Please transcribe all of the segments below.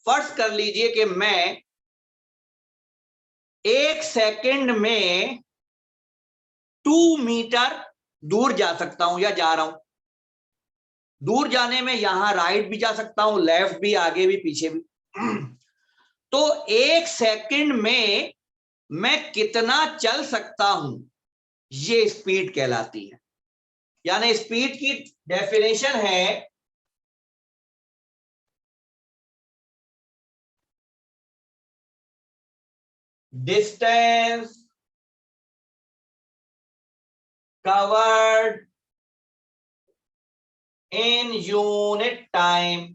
फर्ज कर लीजिए कि मैं 1 सेकंड में 2 मीटर दूर जा सकता हूं या जा रहा हूं। दूर जाने में यहां राइट भी जा सकता हूं, लेफ्ट भी, आगे भी, पीछे भी। तो 1 सेकंड में मैं कितना चल सकता हूं, ये स्पीड कहलाती है। यानी स्पीड की डेफिनेशन है distance covered in unit time.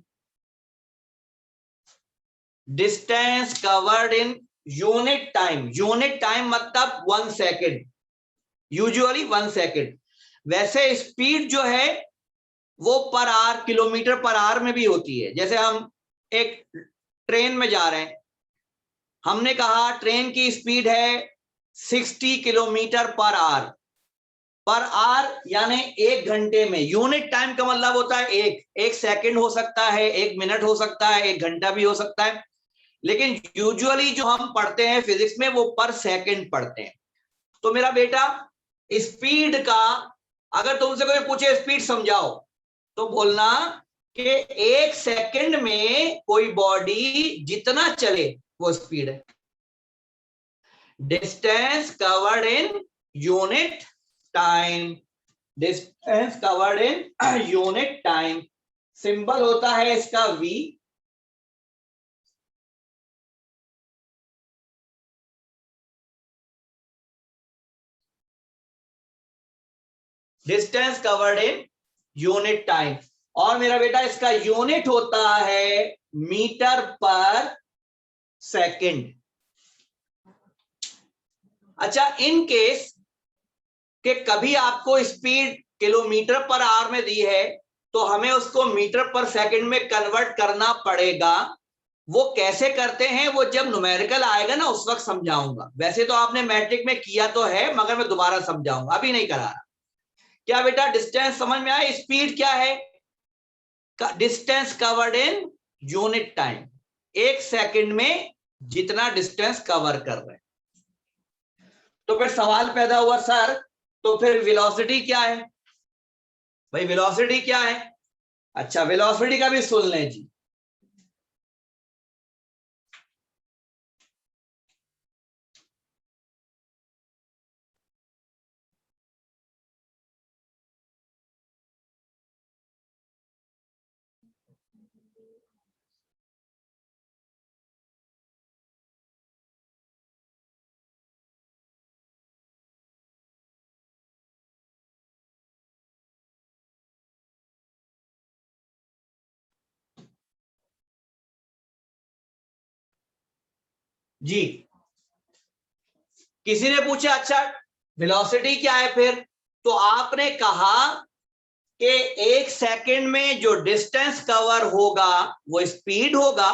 Distance covered in unit time. Unit time मतलब 1 सेकेंड, यूजुअली 1 सेकेंड। वैसे स्पीड जो है वो per hour, kilometre per hour में भी होती है। जैसे हम एक ट्रेन में जा रहे हैं, हमने कहा ट्रेन की स्पीड है 60 kilometre per hour. Per hour यानी 1 घंटे में। यूनिट टाइम का मतलब होता है एक सेकंड हो सकता है, 1 मिनट हो सकता है, 1 घंटा भी हो सकता है। लेकिन यूजुअली जो हम पढ़ते हैं फिजिक्स में वो पर सेकंड पढ़ते हैं। तो मेरा बेटा स्पीड का, अगर तुमसे कोई पूछे स्पीड समझाओ, तो बोलना कि 1 सेकंड में कोई बॉडी जितना चले वो स्पीड है। Distance covered in unit time. Distance covered in unit time. Symbol होता है इसका v। Distance covered in unit time. और मेरा बेटा इसका यूनिट होता है मीटर पर सेकंड। अच्छा, इन केस कि कभी आपको स्पीड किलोमीटर पर आवर में दी है तो हमें उसको मीटर पर सेकंड में कन्वर्ट करना पड़ेगा। वो कैसे करते हैं वो जब न्यूमेरिकल आएगा ना उस वक्त समझाऊंगा। वैसे तो आपने मैट्रिक में किया तो है, मगर मैं दोबारा समझाऊंगा, अभी नहीं करा रहा। क्या बेटा डिस्टेंस समझ में आया? स्पीड क्या है? Distance covered in unit time. 1 second में जितना डिस्टेंस कवर कर रहे हैं। तो फिर सवाल पैदा हुआ, सर तो फिर वेलोसिटी क्या है? भाई वेलोसिटी क्या है? अच्छा, वेलोसिटी का भी सुन लें जी। जी, किसी ने पूछा अच्छा वेलोसिटी क्या है फिर? तो आपने कहा कि 1 सेकंड में जो डिस्टेंस कवर होगा वो स्पीड होगा,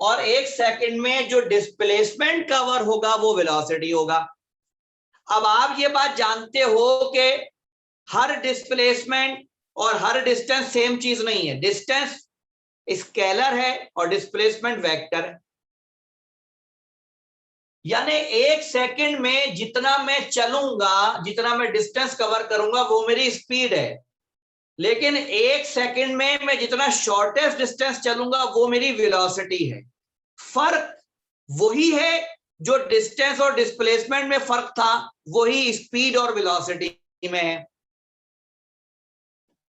और 1 सेकंड में जो डिस्प्लेसमेंट कवर होगा वो वेलोसिटी होगा। अब आप ये बात जानते हो कि हर डिस्प्लेसमेंट और हर डिस्टेंस सेम चीज नहीं है। डिस्टेंस स्केलर है और डिस्प्लेसमेंट वेक्टर है। यानी 1 सेकंड में जितना मैं चलूंगा, जितना मैं डिस्टेंस कवर करूंगा वो मेरी स्पीड है। लेकिन 1 सेकंड में मैं जितना शॉर्टेस्ट डिस्टेंस चलूंगा वो मेरी वेलोसिटी है। फर्क वही है जो डिस्टेंस और डिस्प्लेसमेंट में फर्क था, वही स्पीड और वेलोसिटी में है।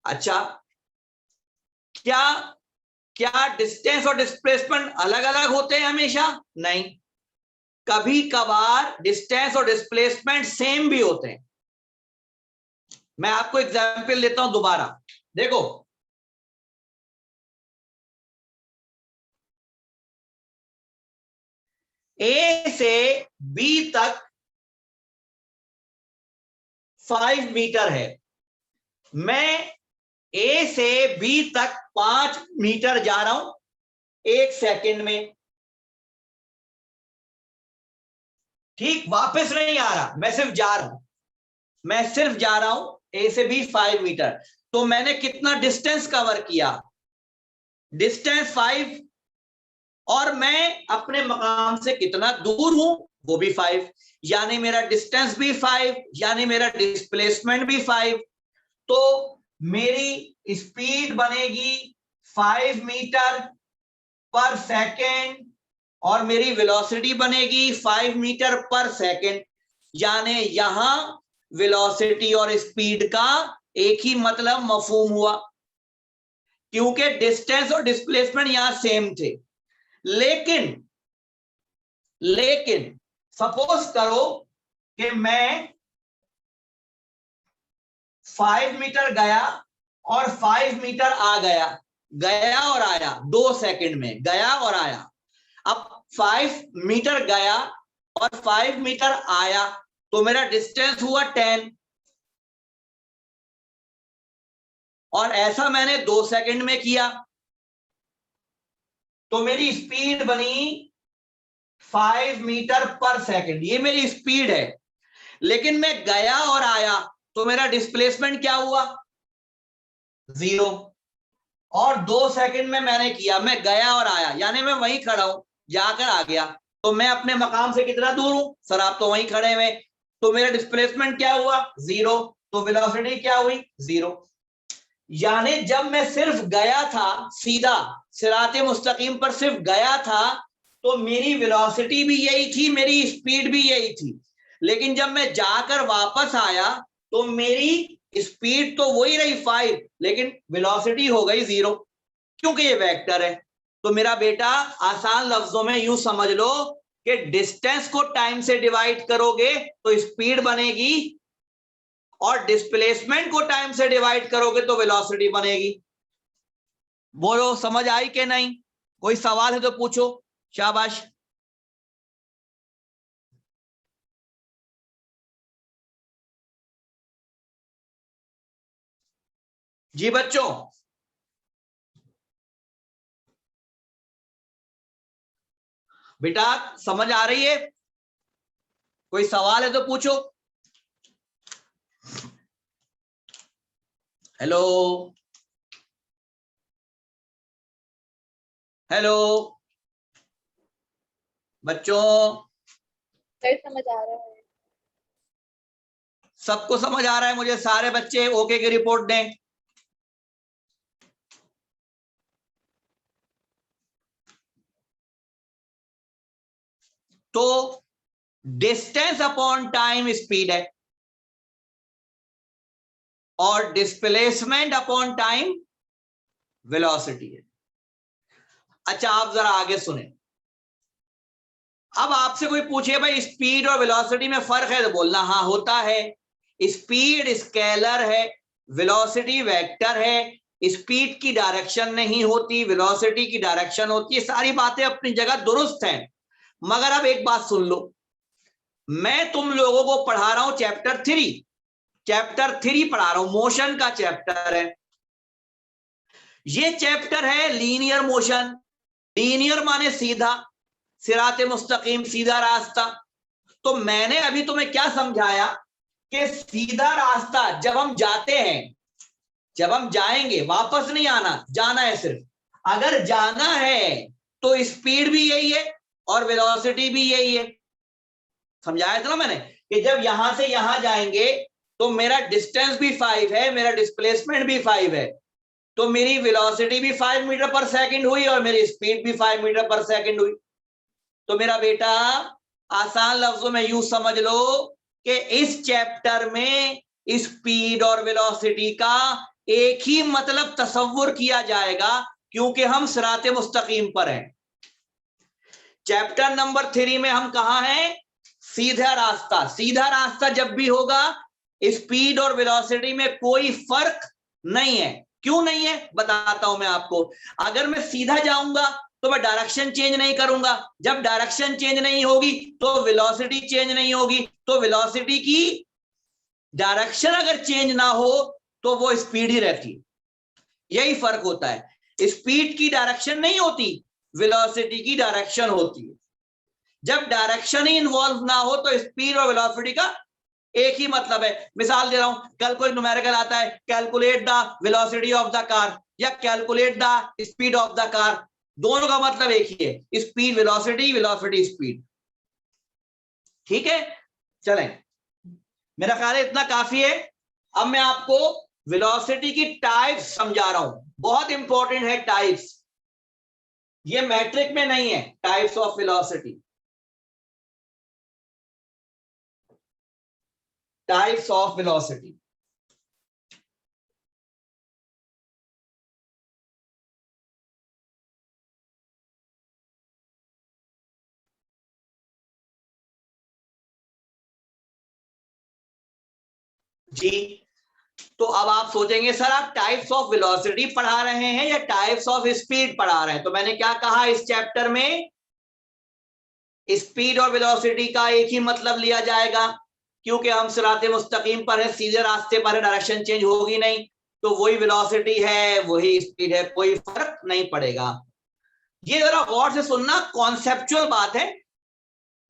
अच्छा, क्या क्या डिस्टेंस और डिस्प्लेसमेंट अलग अलग होते हैं हमेशा? नहीं, कभी कभार डिस्टेंस और डिस्प्लेसमेंट सेम भी होते हैं। मैं आपको एग्जांपल देता हूं दोबारा, देखो। ए से बी तक 5 मीटर है। मैं ए से बी तक 5 मीटर जा रहा हूं 1 सेकंड में। ठीक, वापस नहीं आ रहा, मैं सिर्फ जा रहा हूं। मैं सिर्फ जा रहा हूं ए से बी 5 मीटर। तो मैंने कितना डिस्टेंस कवर किया? डिस्टेंस 5 और मैं अपने मकाम से कितना दूर हूं वो भी 5, यानी मेरा डिस्टेंस भी 5, यानी मेरा डिस्प्लेसमेंट भी 5। तो मेरी स्पीड बनेगी 5 मीटर पर सेकेंड और मेरी वेलोसिटी बनेगी 5 मीटर पर सेकेंड, यानी यहां वेलोसिटी और स्पीड का एक ही मतलब मफहूम हुआ, क्योंकि डिस्टेंस और डिस्प्लेसमेंट यहां सेम थे। लेकिन सपोज करो कि मैं 5 मीटर गया और 5 मीटर आ गया, गया और आया 2 सेकंड में, गया और आया। अब 5 मीटर गया और 5 मीटर आया तो मेरा डिस्टेंस हुआ 10, और ऐसा मैंने 2 सेकंड में किया तो मेरी स्पीड बनी 5 मीटर पर सेकंड, ये मेरी स्पीड है। लेकिन मैं गया और आया तो मेरा डिस्प्लेसमेंट क्या हुआ? 0। और 2 सेकंड में मैंने किया, मैं गया और आया, यानी मैं वहीं खड़ा हूं, जाकर आ गया। तो मैं अपने मकाम से कितना दूर हूं? सर आप तो वहीं खड़े हुए, तो मेरा डिस्प्लेसमेंट क्या हुआ? 0। तो वेलोसिटी क्या हुई? 0। यानी जब मैं सिर्फ गया था, सीधा सिराते मुस्तकीम पर सिर्फ गया था, तो मेरी वेलोसिटी भी यही थी, मेरी स्पीड भी यही थी। लेकिन जब मैं जाकर वापस आया तो मेरी स्पीड तो वही रही 5, लेकिन वेलोसिटी हो गई 0, क्योंकि ये वेक्टर है। तो मेरा बेटा आसान लफ्जों में यूं समझ लो कि डिस्टेंस को टाइम से डिवाइड करोगे तो स्पीड बनेगी, और डिस्प्लेसमेंट को टाइम से डिवाइड करोगे तो वेलोसिटी बनेगी। बोलो समझ आई कि नहीं? कोई सवाल है तो पूछो, शाबाश। जी बच्चों, बेटा समझ आ रही है? कोई सवाल है तो पूछो। हेलो हेलो बच्चों, समझ आ रहा है? सबको समझ आ रहा है? मुझे सारे बच्चे ओके की रिपोर्ट दें। तो डिस्टेंस अपॉन टाइम स्पीड है, और डिस्प्लेसमेंट अपॉन टाइम वेलोसिटी है। अच्छा आप जरा आगे सुने। अब आपसे कोई पूछे भाई स्पीड और वेलोसिटी में फर्क है, तो बोलना हाँ होता है। स्पीड स्केलर है, वेलोसिटी वेक्टर है। स्पीड की डायरेक्शन नहीं होती, वेलोसिटी की डायरेक्शन होती है। सारी बातें अपनी जगह दुरुस्त हैं, मगर अब एक बात सुन लो। मैं तुम लोगों को पढ़ा रहा हूं चैप्टर 3 पढ़ा रहा हूं, मोशन का चैप्टर है। ये चैप्टर है लीनियर मोशन। लीनियर माने सीधा, सिराते मुस्तकीम, सीधा रास्ता। तो मैंने अभी तुम्हें क्या समझाया कि सीधा रास्ता जब हम जाते हैं, जब हम जाएंगे, वापस नहीं आना, जाना है सिर्फ। अगर जाना है तो स्पीड भी यही है और वेलोसिटी भी यही है। समझाया था ना मैंने कि जब यहां से यहां जाएंगे तो मेरा डिस्टेंस भी 5 है, मेरा डिस्प्लेसमेंट भी 5 है, तो मेरी वेलोसिटी भी 5 मीटर पर सेकंड हुई और मेरी स्पीड भी 5 मीटर पर सेकंड हुई। तो मेरा बेटा आसान लफ्जों में यूं समझ लो कि इस चैप्टर में स्पीड और वेलोसिटी का एक ही मतलब तसव्वुर किया जाएगा, क्योंकि हम सिराते मुस्तकीम पर हैं। चैप्टर नंबर 3 में हम कहां हैं? सीधा रास्ता। सीधा रास्ता जब भी होगा, स्पीड और वेलोसिटी में कोई फर्क नहीं है। क्यों नहीं है बताता हूं मैं आपको। अगर मैं सीधा जाऊंगा तो मैं डायरेक्शन चेंज नहीं करूंगा, जब डायरेक्शन चेंज नहीं होगी तो वेलोसिटी चेंज नहीं होगी, तो वेलोसिटी की डायरेक्शन अगर चेंज ना हो तो वो स्पीड ही रहती है। यही फर्क होता है, स्पीड की डायरेक्शन नहीं होती, वेलोसिटी की डायरेक्शन होती है। जब डायरेक्शन ही इन्वॉल्व ना हो तो स्पीड और वेलोसिटी का एक ही मतलब है। मिसाल दे रहा हूं, कल कोई न्यूमेरिकल आता है, calculate the velocity of the car या calculate the speed of the car, दोनों का मतलब एक ही है, स्पीड वेलोसिटी, वेलोसिटी स्पीड। ठीक है, चलें, मेरा ख्याल है इतना काफी है। अब मैं आपको वेलोसिटी की टाइप्स समझा रहा हूं, बहुत इंपॉर्टेंट है टाइप्स, ये मैट्रिक में नहीं है, types of velocity, types of velocity. जी, तो अब आप सोचेंगे सर आप टाइप्स ऑफ वेलोसिटी पढ़ा रहे हैं या टाइप्स ऑफ स्पीड पढ़ा रहे हैं? तो मैंने क्या कहा इस चैप्टर में, स्पीड और वेलोसिटी का एक ही मतलब लिया जाएगा, क्योंकि हम सिराते मुस्तकीम पर है, सीधे रास्ते पर है, डायरेक्शन चेंज होगी नहीं, तो वही वेलोसिटी है वही स्पीड है, कोई फर्क नहीं पड़ेगा। ये जरा गौर से सुनना, कॉन्सेप्चुअल बात है,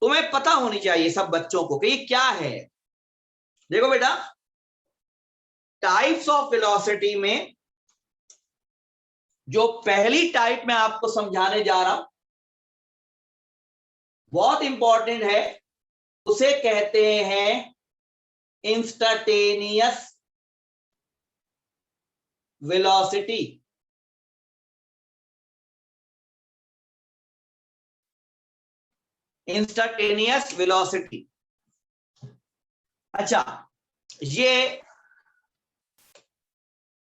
तुम्हें पता होनी चाहिए सब बच्चों को कि ये क्या है। देखो बेटा, टाइप्स ऑफ वेलोसिटी में जो पहली टाइप मैं आपको समझाने जा रहा हूं, बहुत इंपॉर्टेंट है, उसे कहते हैं इंस्टेंटेनियस वेलोसिटी। Instantaneous velocity. अच्छा, ये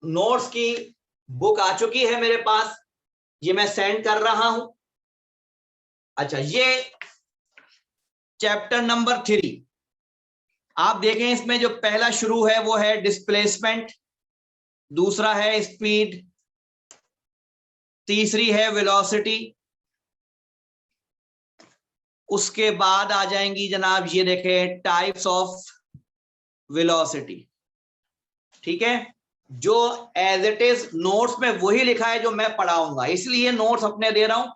नोट्स की बुक आ चुकी है मेरे पास, ये मैं सेंड कर रहा हूं। अच्छा, ये चैप्टर नंबर 3, आप देखें इसमें जो पहला शुरू है वो है डिस्प्लेसमेंट, दूसरा है स्पीड, तीसरी है वेलोसिटी, उसके बाद आ जाएंगी जनाब ये देखें टाइप्स ऑफ वेलोसिटी। ठीक है, जो एज इट इज नोट्स में वही लिखा है जो मैं पढ़ाऊंगा, इसलिए नोट्स अपने दे रहा हूं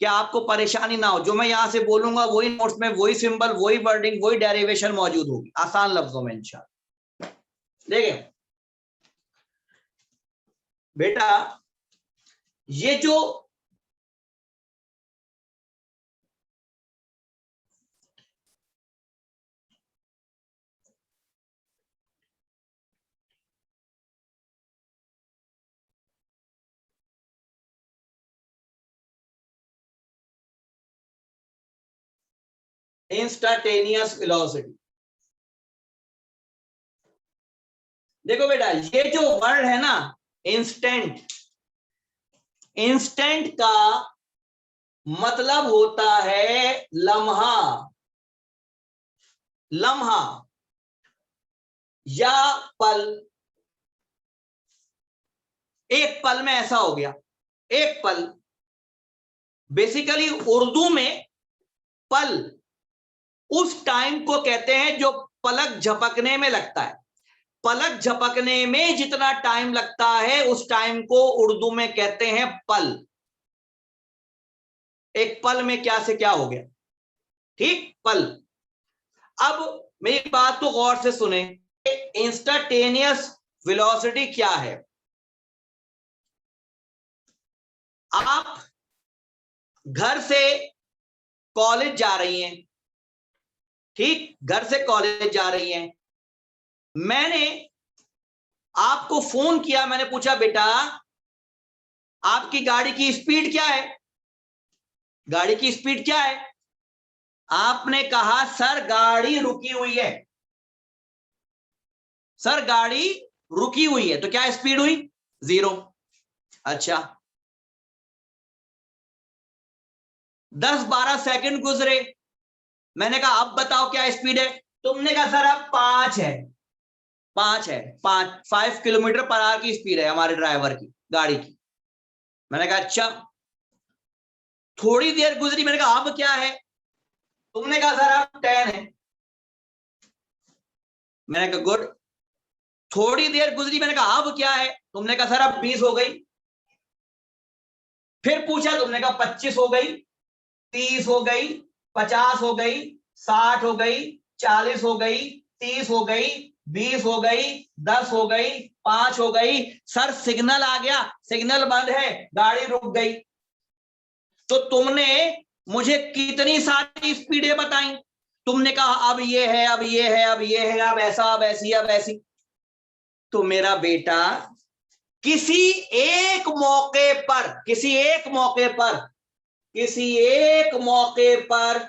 कि आपको परेशानी ना हो, जो मैं यहां से बोलूंगा वही नोट्स में, वही सिंबल, वही वर्डिंग, वही डेरिवेशन मौजूद होगी, आसान लफ्जों में इंशाल्लाह। देखिए बेटा, ये जो इंस्टेंटेनियस वेलोसिटी, देखो बेटा ये जो वर्ड है ना इंस्टेंट, इंस्टेंट का मतलब होता है लम्हा, लम्हा या पल। एक पल में ऐसा हो गया, एक पल, बेसिकली उर्दू में पल उस टाइम को कहते हैं जो पलक झपकने में लगता है, पलक झपकने में जितना टाइम लगता है उस टाइम को उर्दू में कहते हैं पल। एक पल में क्या से क्या हो गया, ठीक, पल। अब मेरी बात को गौर से सुने, इंस्टेंटेनियस वेलोसिटी क्या है? आप घर से कॉलेज जा रही हैं, ठीक, घर से कॉलेज जा रही हैं, मैंने आपको फोन किया, मैंने पूछा बेटा आपकी गाड़ी की स्पीड क्या है, गाड़ी की स्पीड क्या है? आपने कहा सर गाड़ी रुकी हुई है, सर गाड़ी रुकी हुई है, तो क्या स्पीड हुई? 0। अच्छा, 10-12 सेकंड गुजरे, मैंने कहा अब बताओ क्या स्पीड है? तुमने कहा सर अब 5 है, 5 है, 5 किलोमीटर पर आवर की स्पीड है हमारे ड्राइवर की गाड़ी की। मैंने कहा अच्छा, थोड़ी देर गुजरी, मैंने कहा अब क्या है? तुमने कहा सर अब 10 है। मैंने कहा गुड। थोड़ी देर गुजरी, मैंने कहा अब क्या है? तुमने कहा सर अब 20 हो गई। फिर पूछा, तुमने कहा 25 हो गई, 30 हो गई, 50 हो गई, 60 हो गई, 40 हो गई, 30 हो गई, 20 हो गई, 10 हो गई, 5 हो गई। सर सिग्नल आ गया, सिग्नल बंद है, गाड़ी रुक गई। तो तुमने मुझे कितनी सारी स्पीडें बताई, तुमने कहा अब ये है, अब ये है, अब ये है, अब ऐसा, अब ऐसी, अब ऐसी। तो मेरा बेटा किसी एक मौके पर, किसी एक मौके पर, किसी एक मौके पर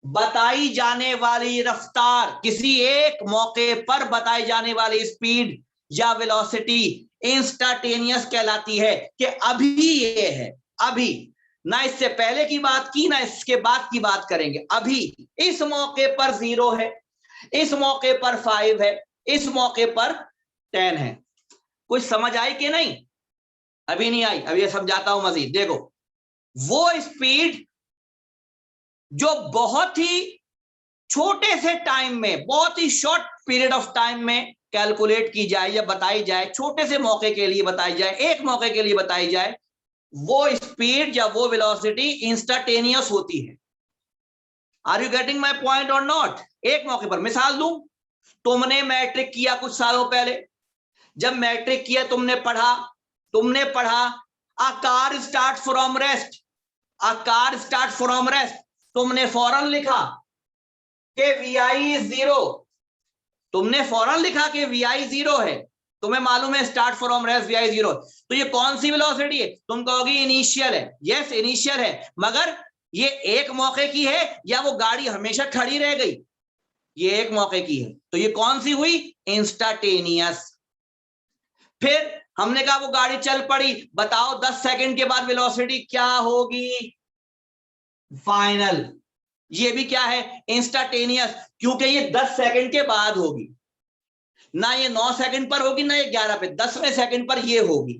बताई जाने वाली रफ्तार, किसी एक मौके पर बताई जाने वाली स्पीड या वेलोसिटी इंस्टेंटेनियस कहलाती है कि अभी ये है, अभी, ना इससे पहले की बात की ना इसके बाद की बात करेंगे, अभी इस मौके पर 0 है, इस मौके पर 5 है, इस मौके पर 10 है। कुछ समझ आई कि नहीं? अभी नहीं आई, अभी समझाता हूं मजीद। देखो, वो स्पीड जो बहुत ही छोटे से टाइम में, बहुत ही शॉर्ट पीरियड ऑफ टाइम में कैलकुलेट की जाए या बताई जाए, छोटे से मौके के लिए बताई जाए, एक मौके के लिए बताई जाए, वो स्पीड या वो वेलोसिटी इंस्टेंटेनियस होती है। Are you getting my point और नॉट? एक मौके पर मिसाल दूं, तुमने मैट्रिक किया कुछ सालों पहले, जब मैट्रिक किया तुमने पढ़ा a car start from rest, a car start from rest, तुमने फौरन लिखा कि वीआई इज 0, तुमने फौरन लिखा कि वीआई 0 है, तुम्हें मालूम है स्टार्ट फ्रॉम रेस्ट वीआई 0, तो ये कौन सी वेलोसिटी है? तुम कहोगे इनिशियल है। यस, इनिशियल है, मगर ये एक मौके की है या वो गाड़ी हमेशा खड़ी रह गई? ये एक मौके की है, तो ये कौन सी हुई? इंस्टेंटेनियस। फिर हमने कहा वो गाड़ी चल पड़ी, बताओ 10 सेकंड के बाद वेलोसिटी क्या होगी? फाइनल। ये भी क्या है? इंस्टेंटेनियस, क्योंकि ये 10 सेकंड के बाद होगी, ना ये 9 सेकंड पर होगी, ना ये 11 पे, 10वें सेकंड पर ये होगी,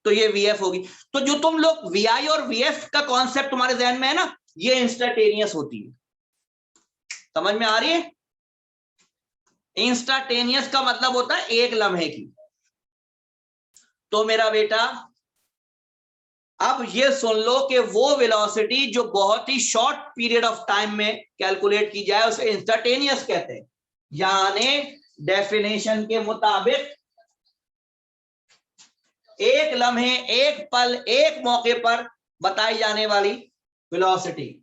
तो ये वीएफ होगी। तो जो तुम लोग वीआई और वीएफ का कॉन्सेप्ट तुम्हारे जहन में है ना, ये इंस्टेंटेनियस होती है। समझ में आ रही है? इंस्टेंटेनियस का मतलब होता है एक लम्हे की। तो मेरा बेटा अब ये सुन लो कि वो वेलोसिटी जो बहुत ही शॉर्ट पीरियड ऑफ टाइम में कैलकुलेट की जाए उसे इंस्टेंटेनियस कहते हैं, यानी डेफिनेशन के मुताबिक एक लम्हे, एक पल, एक मौके पर बताई जाने वाली velocity.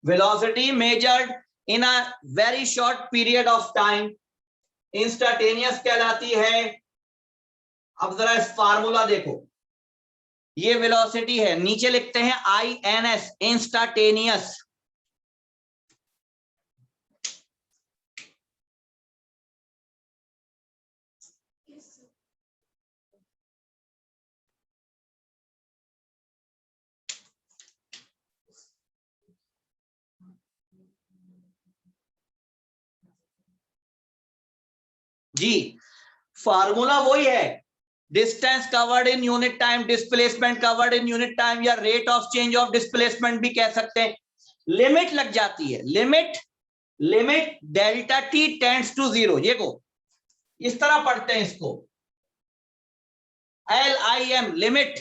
velocity measured in a very short period of time instantaneous कहलाती है। अब जरा इस फार्मूला देखो, ये वेलोसिटी है, नीचे लिखते हैं INS, इंस्टेंटेनियस। जी, फार्मूला वही है, distance covered in unit time, displacement covered in unit time, या rate of change of displacement भी कह सकते हैं। लिमिट लग जाती है, limit delta T tends to 0, ये को इस तरह पढ़ते हैं इसको, LIM, लिमिट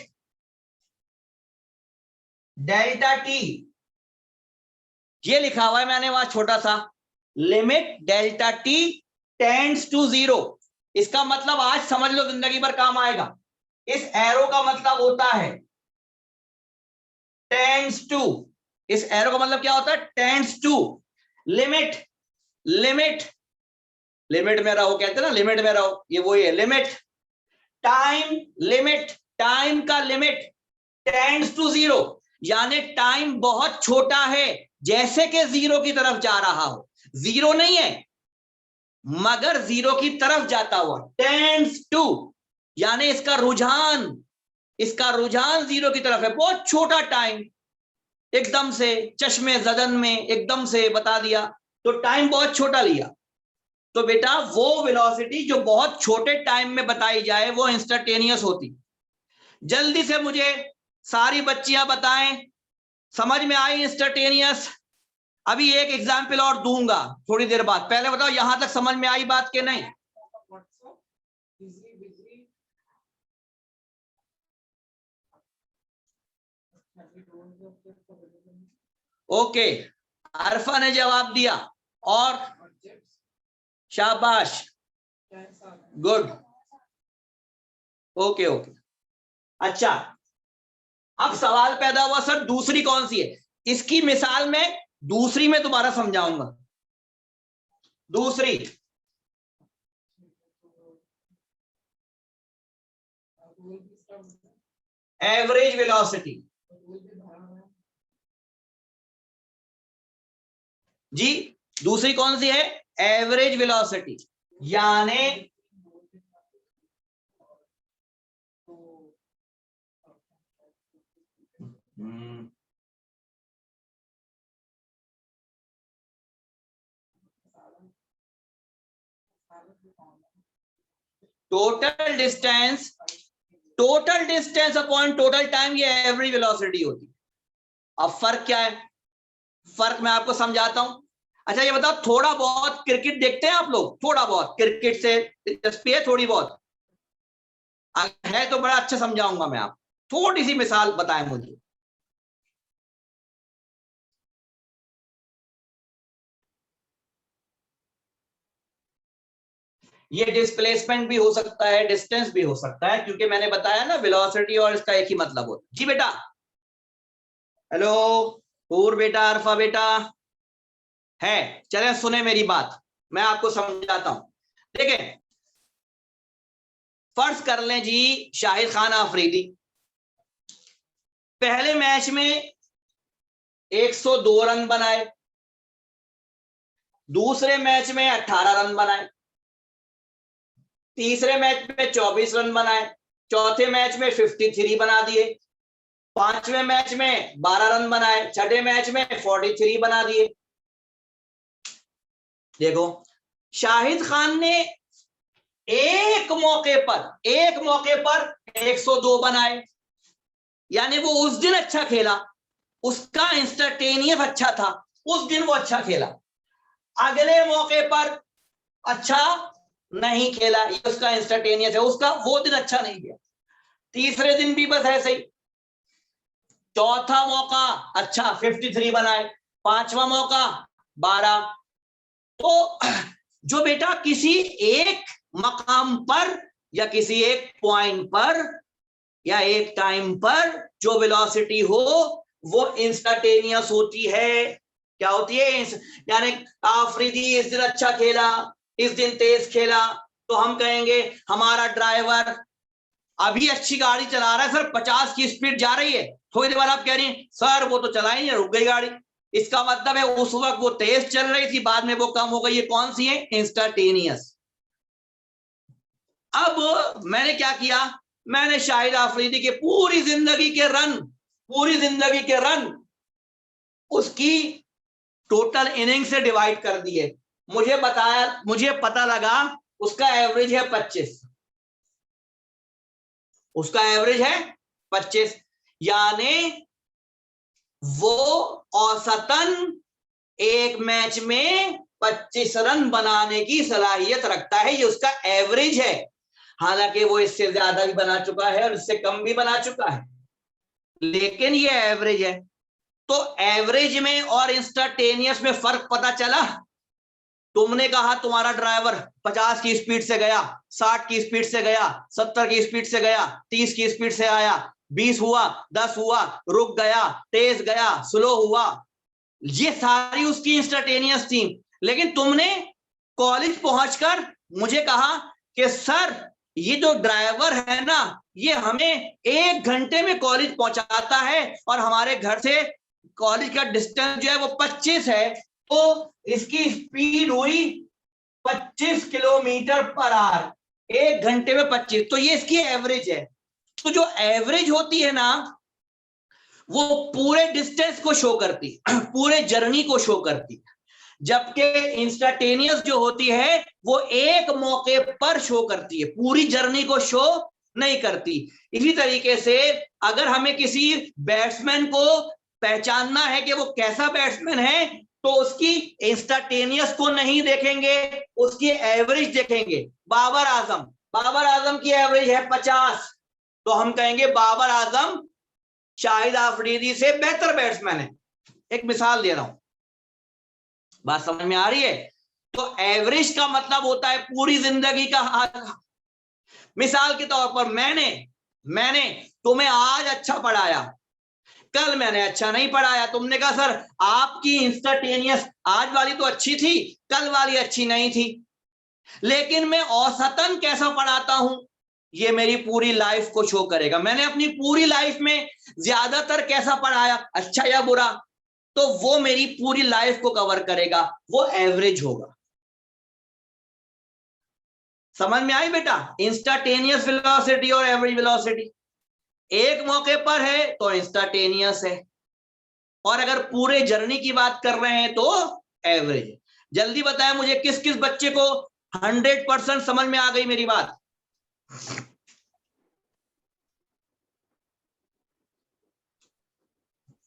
डेल्टा टी, ये लिखा हुआ है मैंने वहां छोटा सा, limit delta T tends to 0। इसका मतलब आज समझ लो, जिंदगी भर काम आएगा। इस एरो का मतलब होता है टेंड्स टू, इस एरो का मतलब क्या होता है? Tends to. Limit, limit, limit में रहो कहते हैं ना, लिमिट में रहो, ये वही है लिमिट। टाइम, लिमिट, टाइम का लिमिट टेंड्स टू 0, यानी टाइम बहुत छोटा है, जैसे कि 0 की तरफ जा रहा हो, 0 नहीं है मगर 0 की तरफ जाता हुआ, टेंड्स टू, यानी इसका रुझान 0 की तरफ है। बहुत छोटा टाइम, एकदम से चश्मे जदन में एकदम से बता दिया, तो टाइम बहुत छोटा लिया। तो बेटा वो वेलोसिटी जो बहुत छोटे टाइम में बताई जाए वो इंस्टेंटेनियस होती। जल्दी से मुझे सारी बच्चियां बताएं, समझ में आई इंस्टेंटेनियस? अभी एक एग्जाम्पल और दूंगा थोड़ी देर बाद, पहले बताओ यहां तक समझ में आई बात के नहीं? ओके, अरफा ने जवाब दिया, और शाबाश, गुड, ओके ओके। अच्छा, अब सवाल पैदा हुआ सर दूसरी कौन सी है? इसकी मिसाल में दूसरी में दोबारा समझाऊंगा। दूसरी एवरेज वेलोसिटी, जी दूसरी कौन सी है? एवरेज वेलोसिटी, यानी total distance, total distance upon total time, ये एवरेज वेलोसिटी होती है। अब फर्क क्या है? फर्क मैं आपको समझाता हूं। अच्छा ये बताओ, थोड़ा बहुत क्रिकेट देखते हैं आप लोग? थोड़ा बहुत क्रिकेट से दिलचस्पी है? थोड़ी बहुत है तो बड़ा अच्छा समझाऊंगा मैं। आप थोड़ी सी मिसाल बताएं मुझे। ये डिस्प्लेसमेंट भी हो सकता है, डिस्टेंस भी हो सकता है, क्योंकि मैंने बताया ना वेलोसिटी और इसका एक ही मतलब होता है। जी बेटा, हेलो, और बेटा, अरफा बेटा है? चले सुने मेरी बात, मैं आपको समझाता हूं। देखें, फर्ज कर लें जी, शाहिद खान अफरीदी पहले मैच में 102 रन बनाए, दूसरे मैच में 18 रन बनाए, तीसरे मैच में 24 रन बनाए, चौथे मैच में 53 बना दिए, पांचवें मैच में 12 रन बनाए, छठे मैच में 43 बना दिए। देखो, शाहिद खान ने एक मौके पर 102 बनाए, यानी वो उस दिन अच्छा खेला, उसका इंस्टेंटेनियस अच्छा था, उस दिन वो अच्छा खेला। अगले मौके पर अच्छा नहीं खेला, ये उसका इंस्टेंटेनियस है, उसका वो दिन अच्छा नहीं गया। तीसरे दिन भी बस ऐसे ही। चौथा मौका अच्छा 53 बनाए, पांचवा मौका 12। तो जो बेटा किसी एक मकाम पर या किसी एक पॉइंट पर या एक टाइम पर जो वेलोसिटी हो वो इंस्टेंटेनियस होती है। क्या होती है? यानी आफरीदी इस दिन अच्छा खेला, इस दिन तेज खेला, तो हम कहेंगे हमारा ड्राइवर अभी अच्छी गाड़ी चला रहा है सर, 50 की स्पीड जा रही है। थोड़ी देर बाद आप कह रही हैं सर वो तो चला ही नहीं, रुक गई गाड़ी। इसका मतलब है उस वक्त वो तेज चल रही थी, बाद में वो कम हो गई। ये कौन सी है? इंस्टेंटेनियस। अब मैंने क्या किया, मैंने शाहिद अफरीदी के पूरी जिंदगी के रन उसकी टोटल इनिंग से डिवाइड कर दिए। मुझे पता लगा उसका एवरेज है 25, उसका एवरेज है 25, यानी वो औसतन एक मैच में 25 रन बनाने की सलाहियत रखता है। ये उसका एवरेज है। हालांकि वो इससे ज्यादा भी बना चुका है और इससे कम भी बना चुका है, लेकिन ये एवरेज है। तो एवरेज में और इंस्टेंटेनियस में फर्क पता चला। तुमने कहा तुम्हारा ड्राइवर 50 की स्पीड से गया, 60 की स्पीड से गया, 70 की स्पीड से गया, 30 की स्पीड से आया, 20 हुआ, 10 हुआ, रुक गया, तेज गया, स्लो हुआ, ये सारी उसकी इंस्टेंटेनियस थी। लेकिन तुमने कॉलेज पहुंचकर मुझे कहा कि सर ये जो ड्राइवर है ना, ये हमें 1 घंटे में कॉलेज पहुंचाता है और हमारे घर से कॉलेज का डिस्टेंस जो है वो 25 है, तो इसकी स्पीड हुई 25 किलोमीटर पर आवर, 1 घंटे में 25। तो ये इसकी एवरेज है। तो जो एवरेज होती है ना, वो पूरे डिस्टेंस को शो करती, पूरे जर्नी को शो करती, जबकि इंस्टेंटेनियस जो होती है वो एक मौके पर शो करती है, पूरी जर्नी को शो नहीं करती। इसी तरीके से अगर हमें किसी बैट्समैन को पहचानना है कि वो कैसा बैट्समैन है, तो उसकी इंस्टेंटेनियस को नहीं देखेंगे, उसकी एवरेज देखेंगे। बाबर आजम की एवरेज है 50, तो हम कहेंगे बाबर आजम शाहिद आफरीदी से बेहतर बैट्समैन है। एक मिसाल दे रहा हूं, बात समझ में आ रही है? तो एवरेज का मतलब होता है पूरी जिंदगी का। मिसाल के तौर पर मैंने तुम्हें आज अच्छा पढ़ाया, कल मैंने अच्छा नहीं पढ़ाया, तुमने कहा सर आपकी इंस्टेंटेनियस आज वाली तो अच्छी थी, कल वाली अच्छी नहीं थी। लेकिन मैं औसतन कैसा पढ़ाता हूं, ये मेरी पूरी लाइफ को शो करेगा। मैंने अपनी पूरी लाइफ में ज्यादातर कैसा पढ़ाया, अच्छा या बुरा, तो वो मेरी पूरी लाइफ को कवर करेगा, वो एवरेज होगा। समझ में आई बेटा? इंस्टेंटेनियस वेलोसिटी और एवरेज वेलोसिटी एक मौके पर है तो इंस्टेंटेनियस है, और अगर पूरे जर्नी की बात कर रहे हैं तो एवरेज है। जल्दी बताएं मुझे, किस किस बच्चे को 100% समझ में आ गई मेरी बात?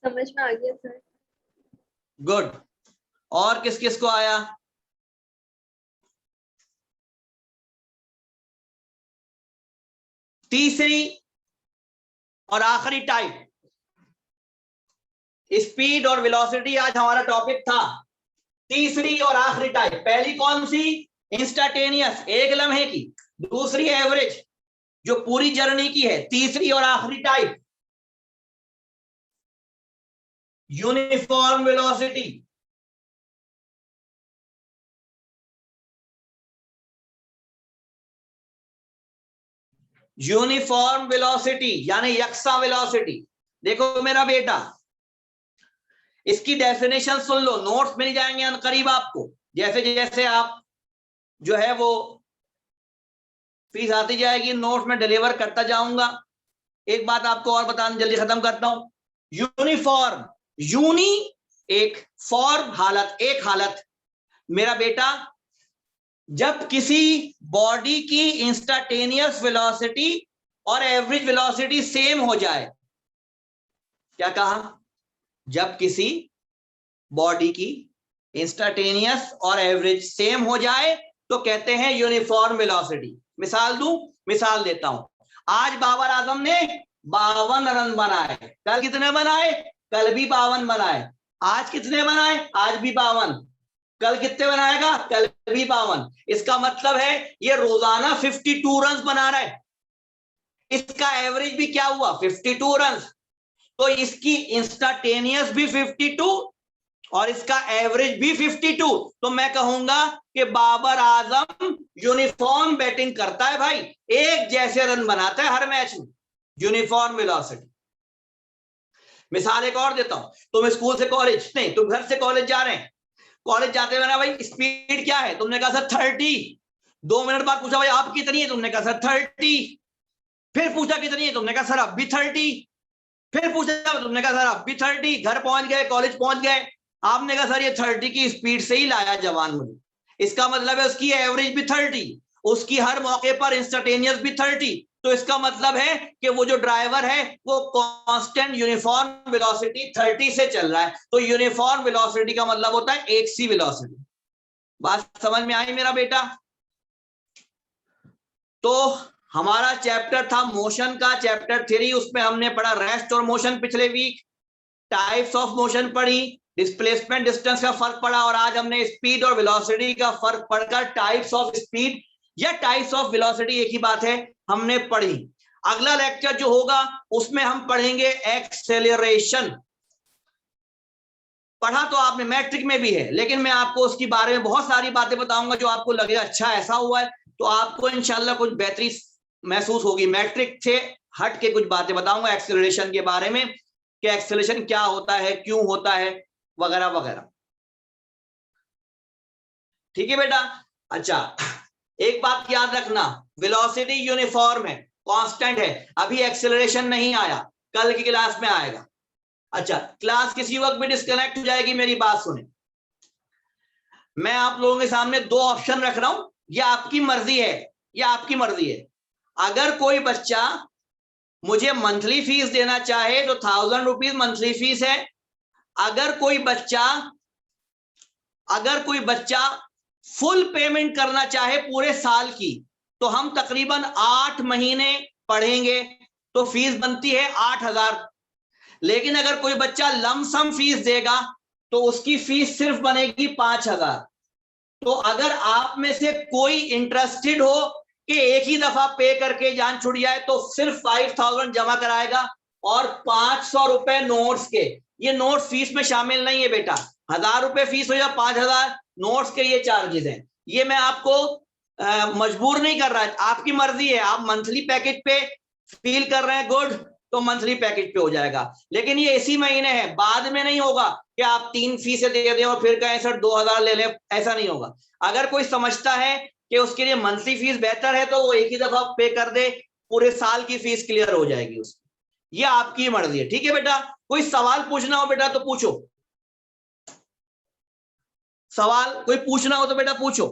समझ में आ गया सर। गुड। और किस किस को आया? तीसरी और आखिरी टाइप, स्पीड और वेलोसिटी आज हमारा टॉपिक था। तीसरी और आखिरी टाइप, पहली कौन सी? इंस्टेंटेनियस, एक लम्हे की। दूसरी एवरेज, जो पूरी जर्नी की है। तीसरी और आखिरी type uniform velocity. Uniform velocity यानी यकसा वेलोसिटी। देखो मेरा बेटा, इसकी डेफिनेशन सुन लो, नोट्स मिल जाएंगे करीब आपको। जैसे जैसे आप जो है वो फीस आती जाएगी, नोट्स में डिलीवर करता जाऊंगा। एक बात आपको और बताना, जल्दी खत्म करता हूं। यूनिफॉर्म, यूनी एक, फॉर्म हालत, एक हालत। मेरा बेटा, जब किसी बॉडी की इंस्टेंटेनियस वेलोसिटी और एवरेज वेलोसिटी सेम हो जाए, क्या कहा? जब किसी बॉडी की इंस्टेंटेनियस और एवरेज सेम हो जाए तो कहते हैं यूनिफॉर्म वेलोसिटी। मिसाल दूं? मिसाल देता हूं। आज बाबर आजम ने 52 रन बनाए, कल कितने बनाए? कल भी 52 बनाए। आज कितने बनाए? आज भी 52। कल कितने बनाएगा? कल भी 52। इसका मतलब है ये रोजाना 52 रन बना रहा है। इसका एवरेज भी क्या हुआ? 52 रन। तो इसकी इंस्टेंटेनियस भी 52 और इसका एवरेज भी 52। तो मैं कहूंगा कि बाबर आजम यूनिफॉर्म बैटिंग करता है भाई, एक जैसे रन बनाता है हर मैच में, यूनिफॉर्म वेलोसिटी। मिसाल एक और देता हूं। तुम स्कूल से कॉलेज नहीं, तुम घर से कॉलेज जा रहे हैं। कॉलेज जाते हुए ना भाई स्पीड क्या है? तुमने कहा सर 30। 2 मिनट बाद पूछा भाई आप कितनी है? तुमने कहा सर 30। फिर पूछा कितनी है? तुमने कहा सर अब भी 30। फिर पूछा, तुमने कहा सर अब भी 30। घर पहुंच गए, कॉलेज पहुंच गए, आपने कहा सर ये 30 की स्पीड से ही लाया जवान मुझे। इसका मतलब है उसकी एवरेज भी 30, उसकी हर मौके पर इंस्टेंटेनियस भी 30। तो इसका मतलब है कि वो जो ड्राइवर है वो कांस्टेंट यूनिफॉर्म वेलोसिटी 30 से चल रहा है। तो यूनिफॉर्म वेलोसिटी का मतलब होता है एक सी वेलोसिटी। बात समझ में आई मेरा बेटा? तो हमारा चैप्टर था मोशन का, चैप्टर 3, उसमें हमने पढ़ा रेस्ट और मोशन पिछले वीक, टाइप्स ऑफ मोशन पढ़ी, डिस्प्लेसमेंट डिस्टेंस का फर्क पढ़ा, और आज हमने स्पीड और वेलोसिटी का फर्क पढ़कर टाइप्स ऑफ स्पीड या टाइप्स ऑफ वेलोसिटी, एक ही बात है, हमने पढ़ी। अगला लेक्चर जो होगा उसमें हम पढ़ेंगे एक्सेलरेशन। पढ़ा तो आपने, मैट्रिक में भी है, लेकिन मैं आपको उसके बारे में बहुत सारी बातें बताऊंगा जो आपको लगेगा अच्छा ऐसा हुआ है, तो आपको इंशाल्लाह कुछ बेहतरी महसूस होगी। मैट्रिक से हट के कुछ बातें बताऊंगा एक्सेलरेशन के बारे में, कि एक्सेलरेशन क्या होता है, क्यों होता है, वगैरह वगैरह। ठीक है बेटा? अच्छा, एक बात याद रखना, वेलोसिटी यूनिफॉर्म है, कांस्टेंट है। अभी एक्सेलरेशन नहीं आया, कल की क्लास में आएगा। अच्छा, क्लास किसी वक्त भी डिस्कनेक्ट हो जाएगी, मेरी बात सुने। मैं आप लोगों के सामने 2 ऑप्शन रख रहा हूं, ये आपकी मर्जी है, ये आपकी मर्जी है। अगर कोई बच्चा मुझे मंथली फीस देना चाहे तो 1000 रुपीज मंथली फीस है। अगर कोई बच्चा फुल पेमेंट करना चाहे पूरे साल की, तो हम तकरीबन 8 महीने पढ़ेंगे, तो फीस बनती है 8000। लेकिन अगर कोई बच्चा लमसम फीस देगा तो उसकी फीस सिर्फ बनेगी 5,000। तो अगर आप में से कोई इंटरेस्टेड हो कि एक ही दफा पे करके जान छुट जाए तो सिर्फ 5,000 जमा कराएगा और 500 रुपए नोट्स के, ये नोट्स फीस में शामिल नहीं है बेटा, 1,000 रुपए फीस हो या 5,000 नोट्स के ये चार्जेस हैं। ये मैं आपको मजबूर नहीं कर रहा, आपकी मर्जी है, आप मंथली पैकेज पे फील कर रहे हैं गुड तो मंथली पैकेज पे हो जाएगा, लेकिन ये इसी महीने है, बाद में नहीं होगा कि आप 3 फीसें दे दें और फिर कहें सर 2,000 ले लें, ऐसा नहीं होगा। अगर कोई समझता है कि उसके लिए मंथली फीस बेहतर है तो वो एक ही दफा पे कर दे, पूरे साल की फीस क्लियर हो जाएगी उसकी, ये आपकी मर्जी है। ठीक है बेटा, कोई सवाल पूछना हो बेटा तो पूछो, सवाल कोई पूछना हो तो बेटा पूछो।